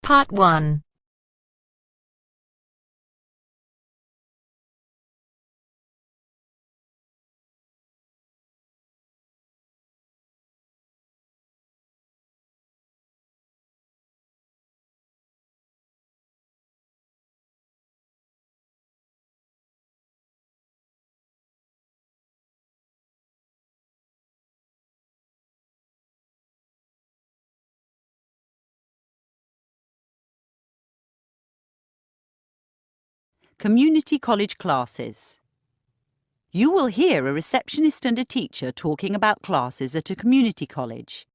Part 1. Community college classes. You will hear a receptionist and a teacher talking about classes at a community college.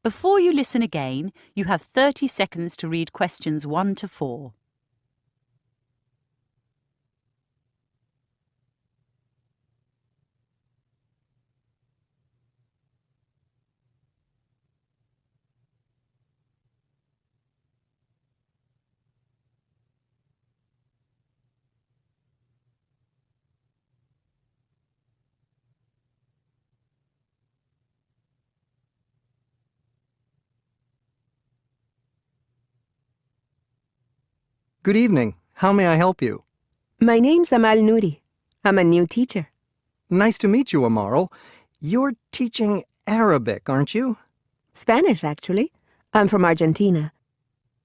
Before you listen again, you have 30 seconds to read questions 1 to 4. Good evening. How may I help you? My name's Amal Nouri. I'm a new teacher. Nice to meet you, Amaral. You're teaching Arabic, aren't you? Spanish, actually. I'm from Argentina.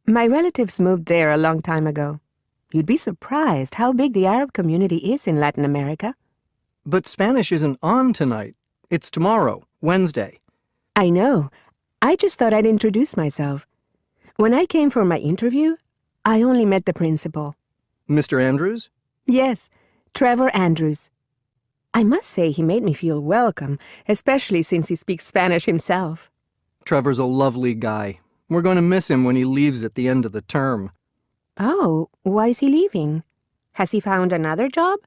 My relatives moved there a long time ago. You'd be surprised how big the Arab community is in Latin America. But Spanish isn't on tonight. It's tomorrow, Wednesday. I know. I just thought I'd introduce myself. When I came for my interview, I only met the principal. Mr. Andrews? Yes, Trevor Andrews. I must say he made me feel welcome, especially since he speaks Spanish himself. Trevor's a lovely guy. We're going to miss him when he leaves at the end of the term. Oh, why is he leaving? Has he found another job?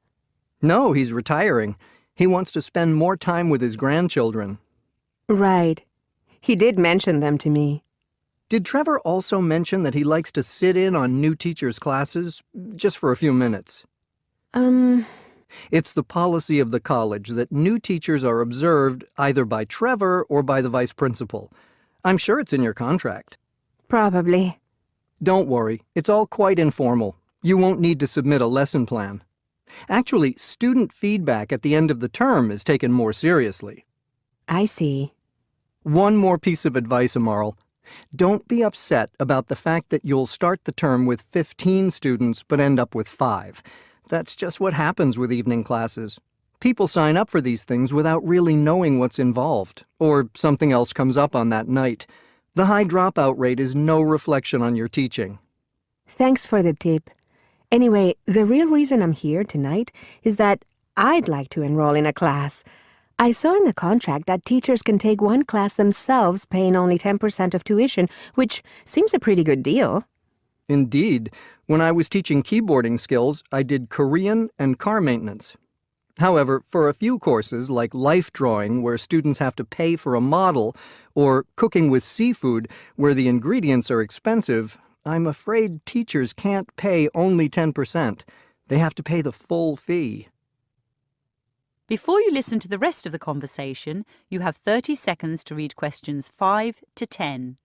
No, he's retiring. He wants to spend more time with his grandchildren. Right. He did mention them to me. Did Trevor also mention that he likes to sit in on new teachers' classes, just for a few minutes? It's the policy of the college that new teachers are observed either by Trevor or by the vice principal. I'm sure it's in your contract. Probably. Don't worry, it's all quite informal. You won't need to submit a lesson plan. Actually, student feedback at the end of the term is taken more seriously. I see. One more piece of advice, Amaral. Don't be upset about the fact that you'll start the term with 15 students but end up with 5. That's just what happens with evening classes. People sign up for these things without really knowing what's involved, or something else comes up on that night. The high dropout rate is no reflection on your teaching. Thanks for the tip. Anyway, the real reason I'm here tonight is that I'd like to enroll in a class. I saw in the contract that teachers can take one class themselves, paying only 10% of tuition, which seems a pretty good deal. Indeed. When I was teaching keyboarding skills, I did Korean and car maintenance. However, for a few courses, like life drawing, where students have to pay for a model, or cooking with seafood, where the ingredients are expensive, I'm afraid teachers can't pay only 10%. They have to pay the full fee. Before you listen to the rest of the conversation, you have 30 seconds to read questions 5 to 10.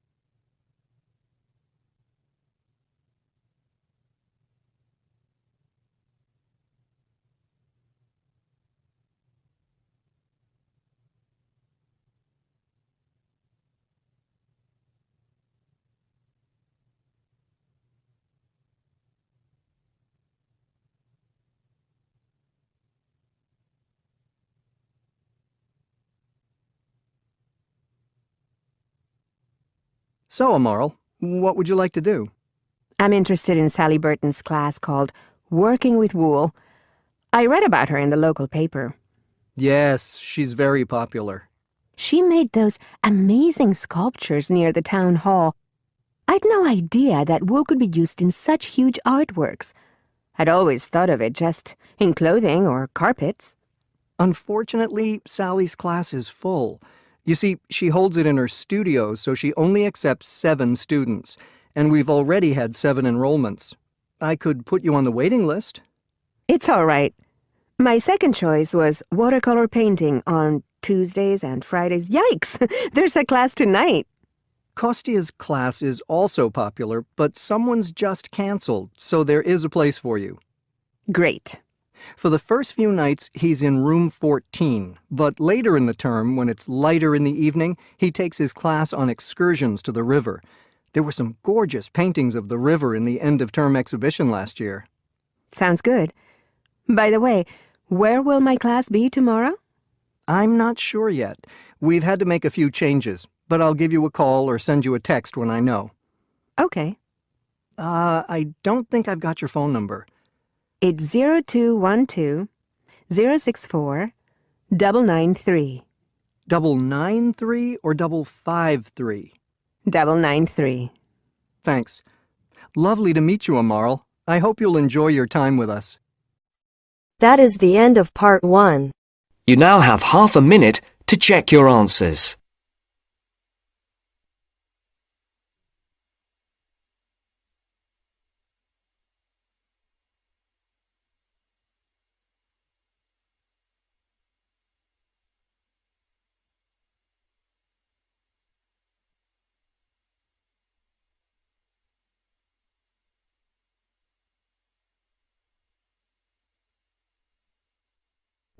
So, Amaral, what would you like to do? I'm interested in Sally Burton's class called Working with Wool. I read about her in the local paper. Yes, she's very popular. She made those amazing sculptures near the town hall. I'd no idea that wool could be used in such huge artworks. I'd always thought of it just in clothing or carpets. Unfortunately, Sally's class is full. You see, she holds it in her studio, so she only accepts 7 students, and we've already had 7 enrollments. I could put you on the waiting list. It's all right. My second choice was watercolor painting on Tuesdays and Fridays. Yikes! There's a class tonight. Kostia's class is also popular, but someone's just canceled, so there is a place for you. Great. For the first few nights, he's in room 14, but later in the term, when it's lighter in the evening, he takes his class on excursions to the river. There were some gorgeous paintings of the river in the end-of-term exhibition last year. Sounds good. By the way, where will my class be tomorrow? I'm not sure yet. We've had to make a few changes, but I'll give you a call or send you a text when I know. Okay. I don't think I've got your phone number. It's 0212 064 993. 993 or 553? 993. Thanks. Lovely to meet you, Amaral. I hope you'll enjoy your time with us. That is the end of part 1. You now have half a minute to check your answers.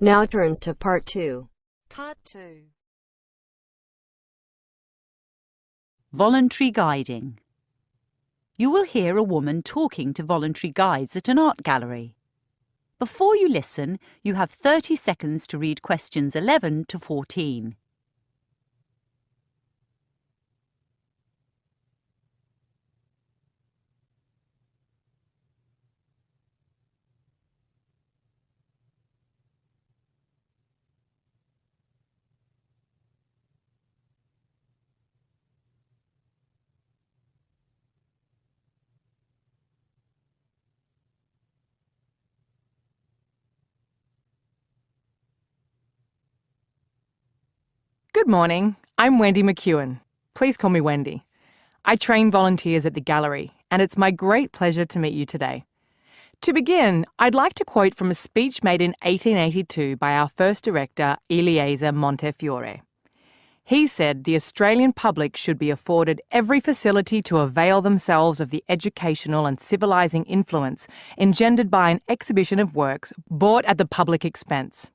Now turns to part 2. Part 2. Voluntary guiding. You will hear a woman talking to voluntary guides at an art gallery. Before you listen, you have 30 seconds to read questions 11 to 14. Good morning, I'm Wendy McEwen. Please call me Wendy. I train volunteers at the gallery, and it's my great pleasure to meet you today. To begin, I'd like to quote from a speech made in 1882 by our first director, Eliezer Montefiore. He said the Australian public should be afforded every facility to avail themselves of the educational and civilising influence engendered by an exhibition of works bought at the public expense.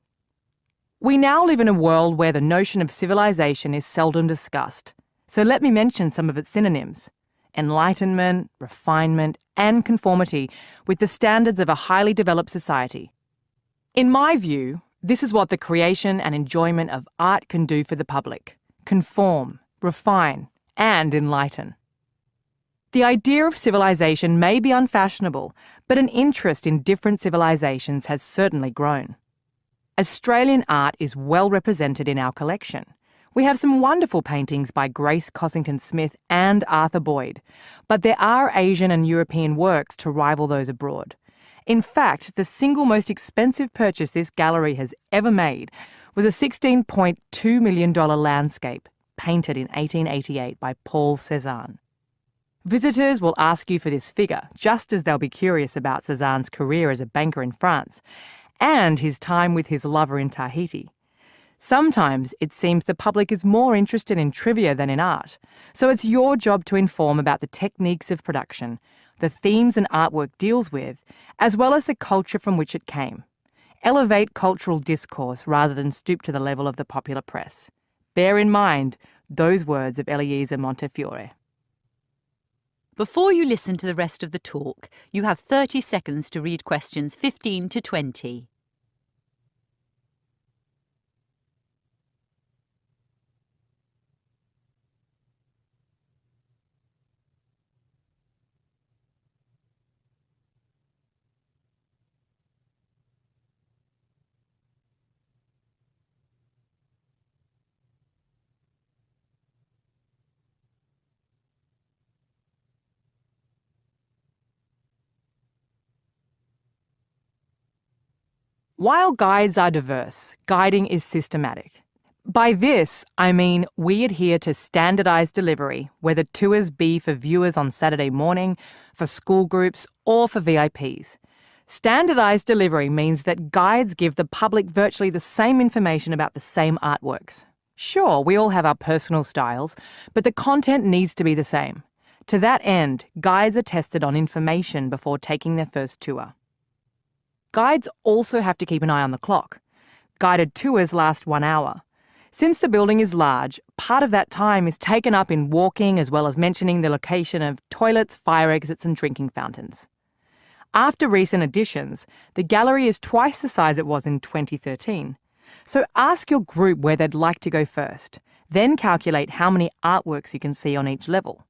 We now live in a world where the notion of civilization is seldom discussed, so let me mention some of its synonyms: enlightenment, refinement, and conformity with the standards of a highly developed society. In my view, this is what the creation and enjoyment of art can do for the public: conform, refine, and enlighten. The idea of civilization may be unfashionable, but an interest in different civilizations has certainly grown. Australian art is well represented in our collection. We have some wonderful paintings by Grace Cossington-Smith and Arthur Boyd, but there are Asian and European works to rival those abroad. In fact, the single most expensive purchase this gallery has ever made was a $16.2 million landscape painted in 1888 by Paul Cézanne. Visitors will ask you for this figure, just as they'll be curious about Cézanne's career as a banker in France and his time with his lover in Tahiti. Sometimes it seems the public is more interested in trivia than in art, so it's your job to inform about the techniques of production, the themes an artwork deals with, as well as the culture from which it came. Elevate cultural discourse rather than stoop to the level of the popular press. Bear in mind those words of Eliezer Montefiore. Before you listen to the rest of the talk, you have 30 seconds to read questions 15 to 20. While guides are diverse, guiding is systematic. By this, I mean we adhere to standardised delivery, whether tours be for viewers on Saturday morning, for school groups, or for VIPs. Standardised delivery means that guides give the public virtually the same information about the same artworks. Sure, we all have our personal styles, but the content needs to be the same. To that end, guides are tested on information before taking their first tour. Guides also have to keep an eye on the clock. Guided tours last 1 hour. Since the building is large, part of that time is taken up in walking as well as mentioning the location of toilets, fire exits and drinking fountains. After recent additions, the gallery is twice the size it was in 2013. So ask your group where they'd like to go first, then calculate how many artworks you can see on each level.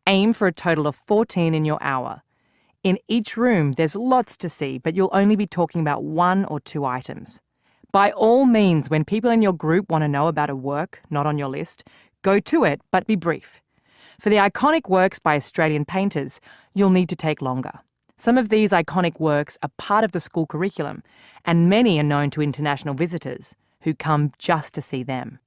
Aim for a total of 14 in your hour. In each room, there's lots to see, but you'll only be talking about 1 or 2 items. By all means, when people in your group want to know about a work not on your list, go to it, but be brief. For the iconic works by Australian painters, you'll need to take longer. Some of these iconic works are part of the school curriculum, and many are known to international visitors who come just to see them.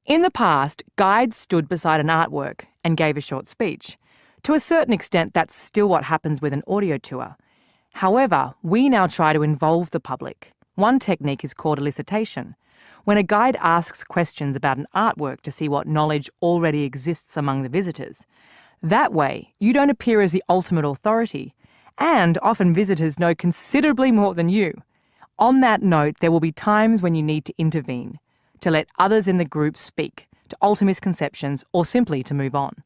In the past, guides stood beside an artwork and gave a short speech. To a certain extent, that's still what happens with an audio tour. However, we now try to involve the public. One technique is called elicitation, when a guide asks questions about an artwork to see what knowledge already exists among the visitors. That way, you don't appear as the ultimate authority, and often visitors know considerably more than you. On that note, there will be times when you need to intervene, to let others in the group speak, to alter misconceptions, or simply to move on.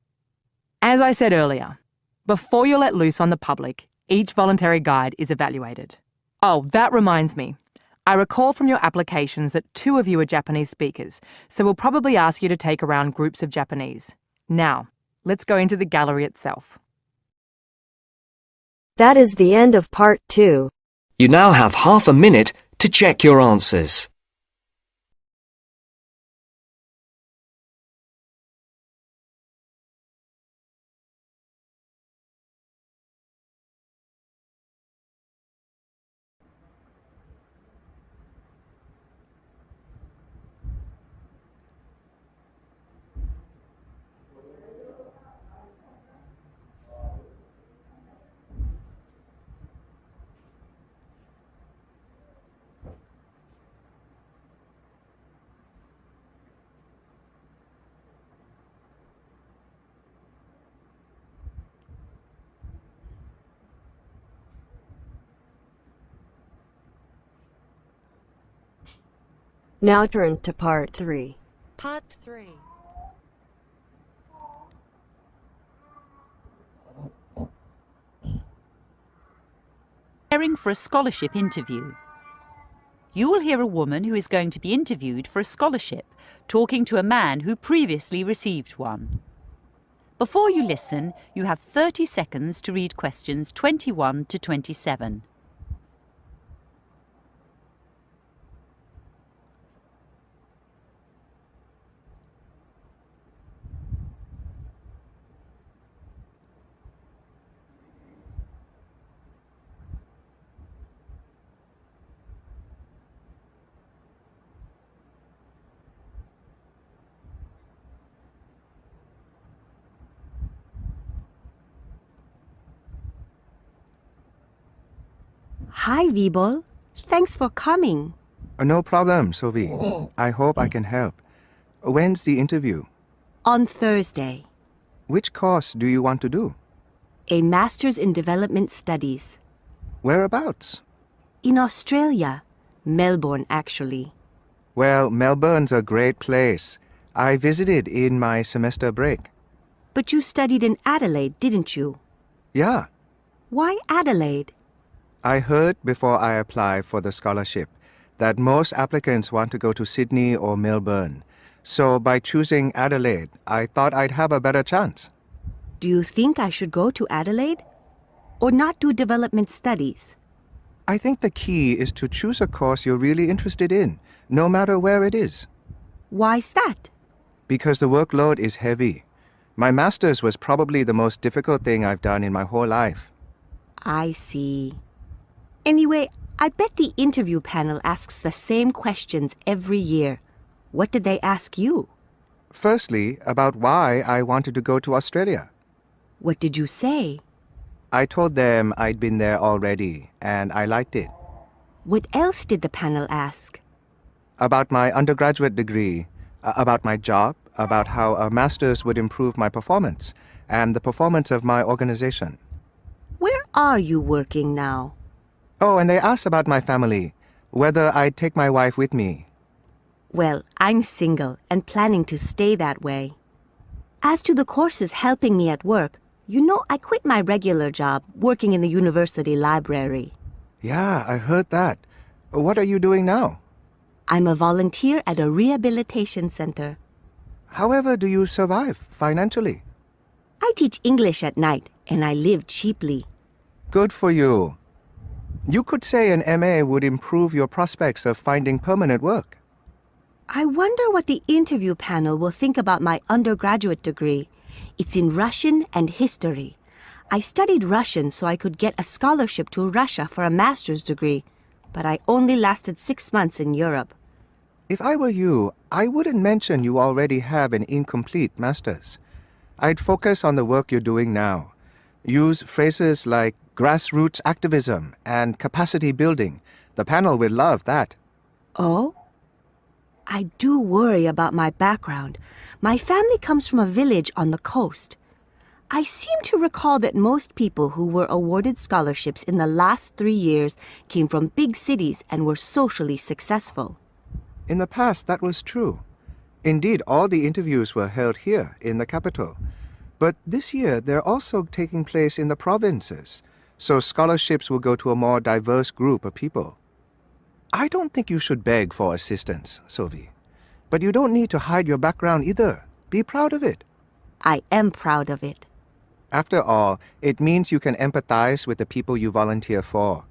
As I said earlier, before you're let loose on the public, each voluntary guide is evaluated. Oh, that reminds me. I recall from your applications that 2 of you are Japanese speakers, so we'll probably ask you to take around groups of Japanese. Now, let's go into the gallery itself. That is the end of part 2. You now have half a minute to check your answers. Now turns to part 3. Part 3. Preparing for a scholarship interview. You will hear a woman who is going to be interviewed for a scholarship talking to a man who previously received one. Before you listen, you have 30 seconds to read questions 21 to 27. Hi, Vibol. Thanks for coming. No problem, Sophie. I hope I can help. When's the interview? On Thursday, Which course do you want to do? a Master's in Development Studies. Whereabouts? In Australia. Melbourne, actually. Well, Melbourne's a great place. I visited in my semester break. But you studied in Adelaide, didn't you? Yeah, Why Adelaide? I heard before I applied for the scholarship that most applicants want to go to Sydney or Melbourne. So by choosing Adelaide, I thought I'd have a better chance. Do you think I should go to Adelaide? Or not do development studies? I think the key is to choose a course you're really interested in, no matter where it is. Why's that? Because the workload is heavy. My master's was probably the most difficult thing I've done in my whole life. I see. Anyway, I bet the interview panel asks the same questions every year. What did they ask you? Firstly, about why I wanted to go to Australia. What did you say? I told them I'd been there already, and I liked it. What else did the panel ask? About my undergraduate degree, About my job, about how a master's would improve my performance and the performance of my organization. Where are you working now? Oh, and they asked about my family, whether I'd take my wife with me. Well, I'm single and planning to stay that way. As to the courses helping me at work, you know I quit my regular job working in the university library. Yeah, I heard that. What are you doing now? I'm a volunteer at a rehabilitation center. However do you survive financially? I teach English at night and I live cheaply. Good for you. You could say an MA would improve your prospects of finding permanent work. I wonder what the interview panel will think about my undergraduate degree. It's in Russian and history. I studied Russian so I could get a scholarship to Russia for a master's degree, but I only lasted 6 months in Europe. If I were you, I wouldn't mention you already have an incomplete master's. I'd focus on the work you're doing now. Use phrases like grassroots activism and capacity building. The panel will love that. Oh? I do worry about my background. My family comes from a village on the coast. I seem to recall that most people who were awarded scholarships in the last 3 years came from big cities and were socially successful. In the past, that was true. Indeed, all the interviews were held here in the capital. But this year, they're also taking place in the provinces, so scholarships will go to a more diverse group of people. I don't think you should beg for assistance, Sophie. But you don't need to hide your background either. Be proud of it. I am proud of it. After all, it means you can empathize with the people you volunteer for.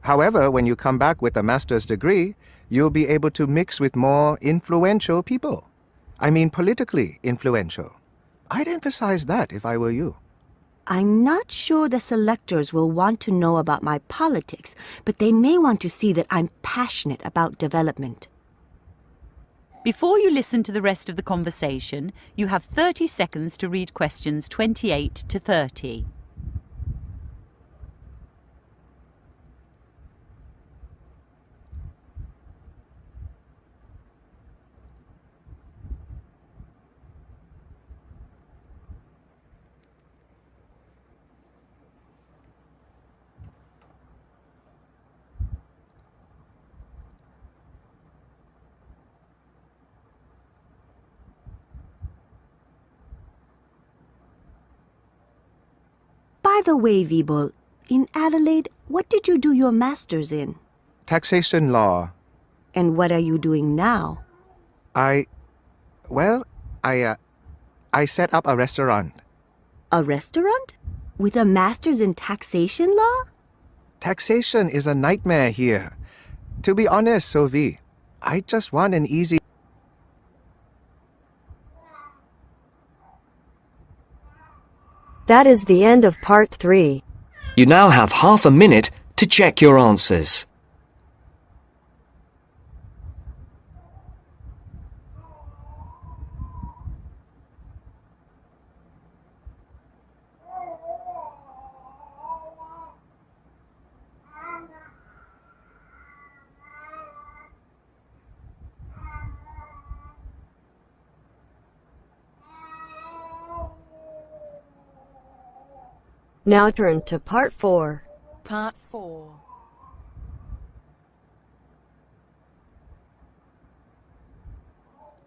However, when you come back with a master's degree, you'll be able to mix with more influential people. I mean politically influential. I'd emphasize that if I were you. I'm not sure the selectors will want to know about my politics, but they may want to see that I'm passionate about development. Before you listen to the rest of the conversation, you have 30 seconds to read questions 28 to 30. By the way, Vibol, in Adelaide, what did you do your master's in? Taxation law. And what are you doing now? I set up a restaurant. A restaurant? With a master's in taxation law? Taxation is a nightmare here. To be honest, Sophie, I just want an easy... That is the end of part 3. You now have half a minute to check your answers. Now turns to part 4. Part 4.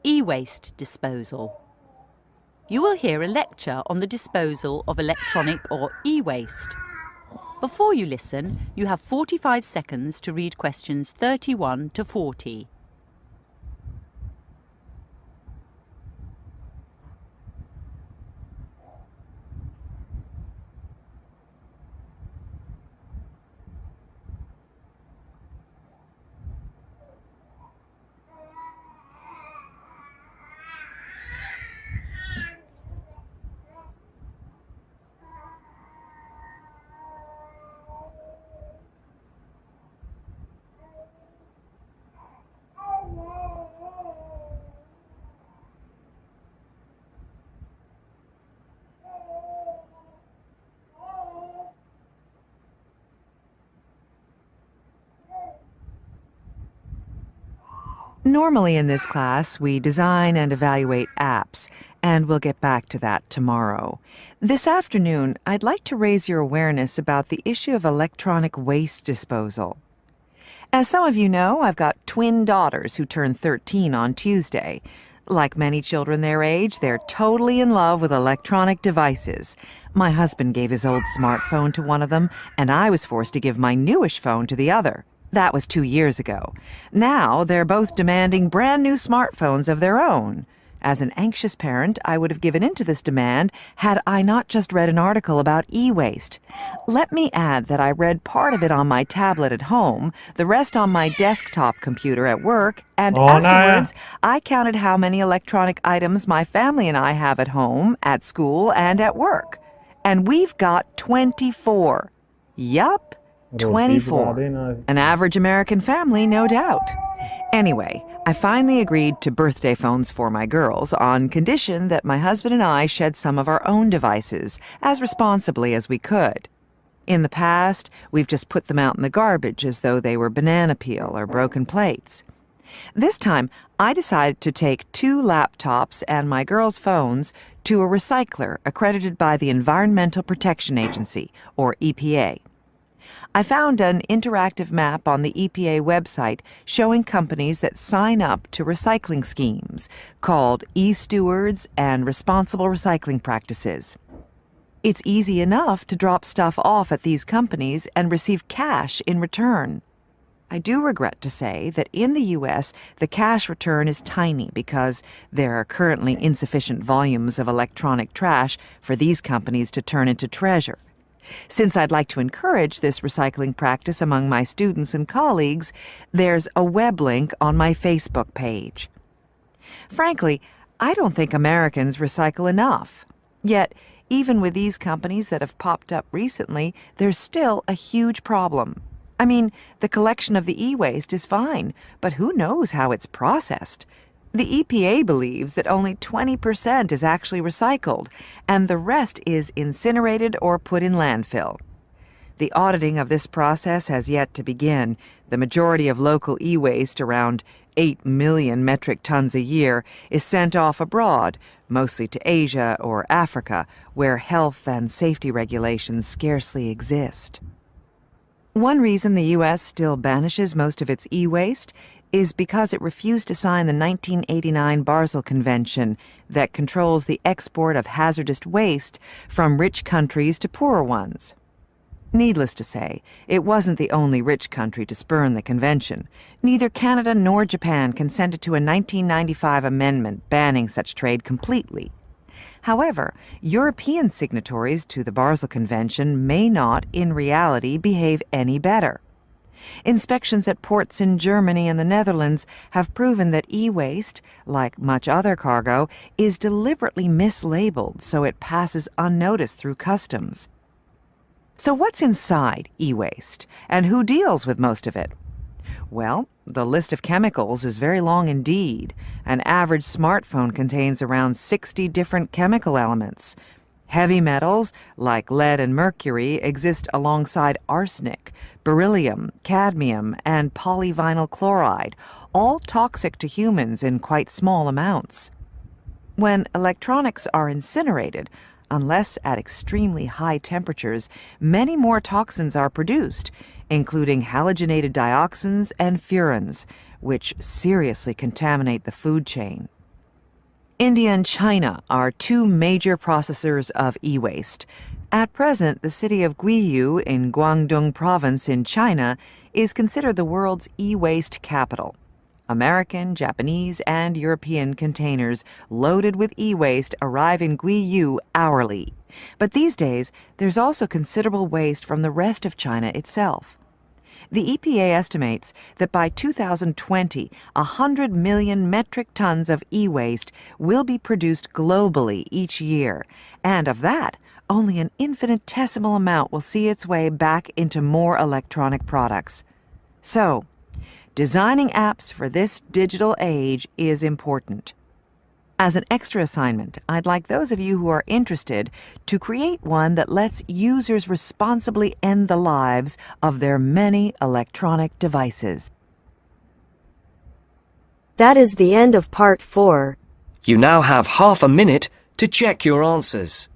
E-waste disposal. You will hear a lecture on the disposal of electronic or e-waste. Before you listen, you have 45 seconds to read questions 31 to 40. Normally in this class, we design and evaluate apps, and we'll get back to that tomorrow. This afternoon, I'd like to raise your awareness about the issue of electronic waste disposal. As some of you know, I've got twin daughters who turn 13 on Tuesday. Like many children their age, they're totally in love with electronic devices. My husband gave his old smartphone to one of them, and I was forced to give my newish phone to the other. That was 2 years ago. Now they're both demanding brand new smartphones of their own. As an anxious parent, I would have given in to this demand had I not just read an article about e-waste. Let me add that I read part of it on my tablet at home, the rest on my desktop computer at work, and afterwards I counted how many electronic items my family and I have at home, at school, and at work. And we've got 24. Yup, 24. An average American family, no doubt. Anyway, I finally agreed to birthday phones for my girls on condition that my husband and I shed some of our own devices as responsibly as we could. In the past, we've just put them out in the garbage as though they were banana peel or broken plates. This time, I decided to take 2 laptops and my girls' phones to a recycler accredited by the Environmental Protection Agency, or EPA. I found an interactive map on the EPA website showing companies that sign up to recycling schemes called e-stewards and responsible recycling practices. It's easy enough to drop stuff off at these companies and receive cash in return. I do regret to say that in the U.S., the cash return is tiny because there are currently insufficient volumes of electronic trash for these companies to turn into treasure. Since I'd like to encourage this recycling practice among my students and colleagues, there's a web link on my Facebook page. Frankly, I don't think Americans recycle enough. Yet, even with these companies that have popped up recently, there's still a huge problem. I mean, the collection of the e-waste is fine, but who knows how it's processed? The EPA believes that only 20% is actually recycled, and the rest is incinerated or put in landfill. The auditing of this process has yet to begin. The majority of local e-waste, around 8 million metric tons a year, is sent off abroad, mostly to Asia or Africa, where health and safety regulations scarcely exist. One reason the U.S. still banishes most of its e-waste is because it refused to sign the 1989 Basel Convention that controls the export of hazardous waste from rich countries to poorer ones. Needless to say, it wasn't the only rich country to spurn the convention. Neither Canada nor Japan consented to a 1995 amendment banning such trade completely. However, European signatories to the Basel Convention may not, in reality, behave any better. Inspections at ports in Germany and the Netherlands have proven that e-waste, like much other cargo, is deliberately mislabeled so it passes unnoticed through customs. So what's inside e-waste, and who deals with most of it? Well, the list of chemicals is very long indeed. An average smartphone contains around 60 different chemical elements. Heavy metals, like lead and mercury, exist alongside arsenic, beryllium, cadmium, and polyvinyl chloride, all toxic to humans in quite small amounts. When electronics are incinerated, unless at extremely high temperatures, many more toxins are produced, including halogenated dioxins and furans, which seriously contaminate the food chain. India and China are 2 major processors of e-waste. At present, the city of Guiyu in Guangdong province in China is considered the world's e-waste capital. American, Japanese, and European containers loaded with e-waste arrive in Guiyu hourly. But these days, there's also considerable waste from the rest of China itself. The EPA estimates that by 2020, 100 million metric tons of e-waste will be produced globally each year, and of that, only an infinitesimal amount will see its way back into more electronic products. So, designing apps for this digital age is important. As an extra assignment, I'd like those of you who are interested to create one that lets users responsibly end the lives of their many electronic devices. That is the end of part 4. You now have half a minute to check your answers.